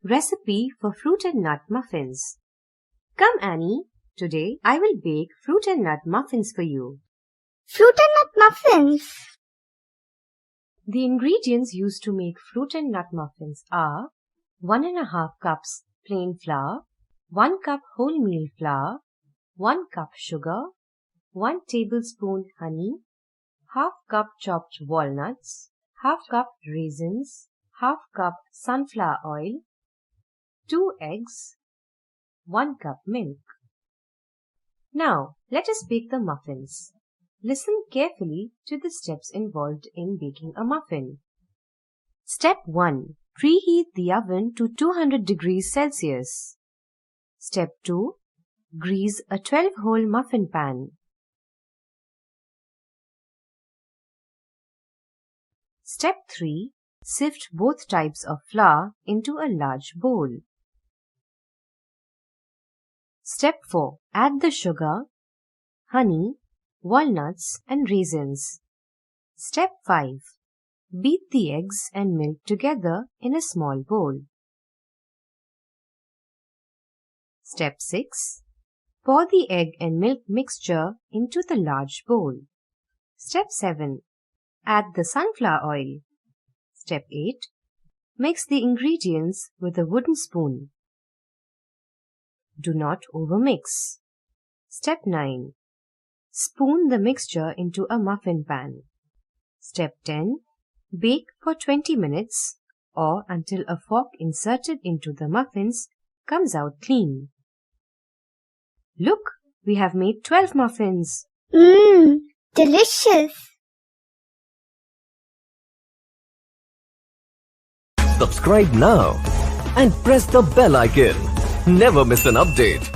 Recipe for fruit and nut muffins. Come Annie, today I will bake fruit and nut muffins for you. Fruit and nut muffins. The ingredients used to make fruit and nut muffins are 1½ cups plain flour, 1 cup wholemeal flour, 1 cup sugar, 1 tablespoon honey, ½ cup chopped walnuts, ½ cup raisins, ½ cup sunflower oil, 2 eggs, 1 cup milk. Now, let us bake the muffins. Listen carefully to the steps involved in baking a muffin. Step 1. Preheat the oven to 200 degrees Celsius. Step 2. Grease a 12-hole muffin pan. Step 3. Sift both types of flour into a large bowl. Step 4. Add the sugar, honey, walnuts and raisins. Step 5. Beat the eggs and milk together in a small bowl. Step 6. Pour the egg and milk mixture into the large bowl. Step 7. Add the sunflower oil. Step 8. Mix the ingredients with a wooden spoon. Do not overmix. Step 9. Spoon the mixture into a muffin pan. Step 10. Bake for 20 minutes or until a fork inserted into the muffins comes out clean. Look, we have made 12 muffins. Delicious. Subscribe now and press the bell icon. Never miss an update.